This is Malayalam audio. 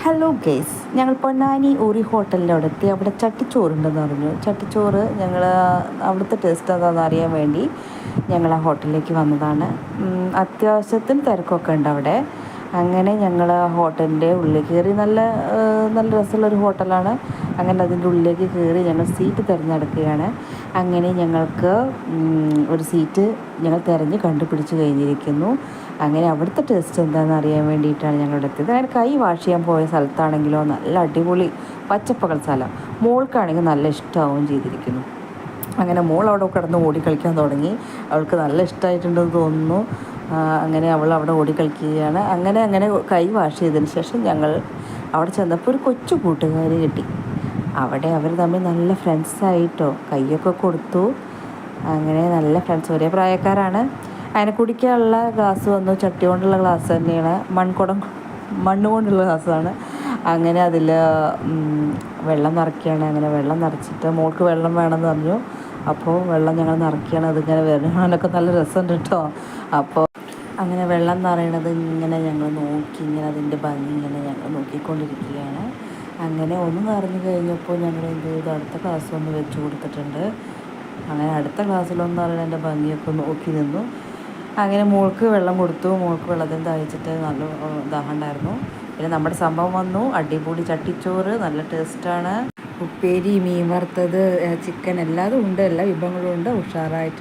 ഹലോ ഗേസ്, ഞങ്ങൾ പൊന്നാനി ഊരി ഹോട്ടലിൻ്റെ അവിടെ എത്തി. അവിടെ ചട്ടിച്ചോറുണ്ടെന്ന് പറഞ്ഞു. ചട്ടിച്ചോറ് ഞങ്ങൾ അവിടുത്തെ ടേസ്റ്റ് എന്താണെന്ന് അറിയാൻ വേണ്ടി ഞങ്ങൾ ആ ഹോട്ടലിലേക്ക് വന്നതാണ്. അത്യാവശ്യത്തിന് തിരക്കൊക്കെ ഉണ്ട് അവിടെ. അങ്ങനെ ഞങ്ങൾ ആ ഹോട്ടലിൻ്റെ ഉള്ളിൽ കയറി. നല്ല നല്ല രസമുള്ളൊരു ഹോട്ടലാണ്. അങ്ങനെ അതിൻ്റെ ഉള്ളിലേക്ക് കയറി ഞങ്ങൾ സീറ്റ് തിരഞ്ഞെടുക്കുകയാണ്. അങ്ങനെ ഞങ്ങൾക്ക് ഒരു സീറ്റ് ഞങ്ങൾ തിരഞ്ഞ് കണ്ടുപിടിച്ച് കഴിഞ്ഞിരിക്കുന്നു. അങ്ങനെ അവിടുത്തെ ടേസ്റ്റ് എന്താണെന്ന് അറിയാൻ വേണ്ടിയിട്ടാണ് ഞങ്ങളുടെ എത്തിയത്. അങ്ങനെ കൈ വാഷ് ചെയ്യാൻ പോയ സ്ഥലത്താണെങ്കിലോ നല്ല അടിപൊളി പച്ചപ്പകൽ സ്ഥലം. മോൾക്കാണെങ്കിൽ നല്ല ഇഷ്ടമാവുകയും ചെയ്തിരിക്കുന്നു. അങ്ങനെ മോൾ അവിടെ കിടന്ന് ഓടിക്കളിക്കാൻ തുടങ്ങി. അവൾക്ക് നല്ല ഇഷ്ടമായിട്ടുണ്ടെന്ന് തോന്നുന്നു. അങ്ങനെ അവൾ അവിടെ ഓടിക്കളിക്കുകയാണ്. അങ്ങനെ കൈ വാഷ് ചെയ്തതിന് ശേഷം ഞങ്ങൾ അവിടെ ചെന്നപ്പോൾ ഒരു കൊച്ചു കൂട്ടുകാരി കിട്ടി. അവിടെ അവർ തമ്മിൽ നല്ല ഫ്രണ്ട്സായിട്ടോ കൈയൊക്കെ കൊടുത്തു. അങ്ങനെ നല്ല ഫ്രണ്ട്സ്, ഒരേ പ്രായക്കാരാണ്. അതിനെ കുടിക്കാനുള്ള ഗ്ലാസ് വന്നു. ചട്ടി കൊണ്ടുള്ള ഗ്ലാസ് തന്നെയാണ്, മണ്ണ് കൊണ്ടുള്ള ഗ്ലാസ്സാണ്. അങ്ങനെ അതിൽ വെള്ളം നിറയ്ക്കുകയാണ്. അങ്ങനെ വെള്ളം നിറച്ചിട്ട് മോൾക്ക് വെള്ളം വേണമെന്ന് പറഞ്ഞു. അപ്പോൾ വെള്ളം ഞങ്ങൾ നിറയ്ക്കുകയാണ്. അതിങ്ങനെ വരണതൊക്കെ നല്ല രസമുണ്ട് കേട്ടോ. അപ്പോൾ അങ്ങനെ വെള്ളം നിറയണത് ഇങ്ങനെ ഞങ്ങൾ നോക്കി, ഇങ്ങനെ അതിൻ്റെ ഭംഗി ഇങ്ങനെ ഞങ്ങൾ നോക്കിക്കൊണ്ടിരിക്കുകയാണ്. അങ്ങനെ ഒന്ന് നിറഞ്ഞു കഴിഞ്ഞപ്പോൾ ഞങ്ങൾ എന്ത് ചെയ്തു, അടുത്ത ഗ്ലാസ് ഒന്ന് വെച്ച് കൊടുത്തിട്ടുണ്ട്. അങ്ങനെ അടുത്ത ഗ്ലാസ്സിലൊന്നും അറിയാൻ എൻ്റെ ഭംഗിയൊക്കെ നോക്കി നിന്നു. അങ്ങനെ മോൾക്ക് വെള്ളം കൊടുത്തു. മോൾക്ക് വെള്ളത്തിന് തയ്ച്ചിട്ട് നല്ല ദാഹം ഉണ്ടായിരുന്നു. പിന്നെ നമ്മുടെ സംഭവം വന്നു. അടിപൊളി ചട്ടിച്ചോറ്, നല്ല ടേസ്റ്റാണ്. ഉപ്പേരി, മീൻ വറുത്തത്, ചിക്കൻ എല്ലാതും ഉണ്ട്. എല്ലാ വിഭവങ്ങളും ഉണ്ട്. ഉഷാറായിട്ടുണ്ട്.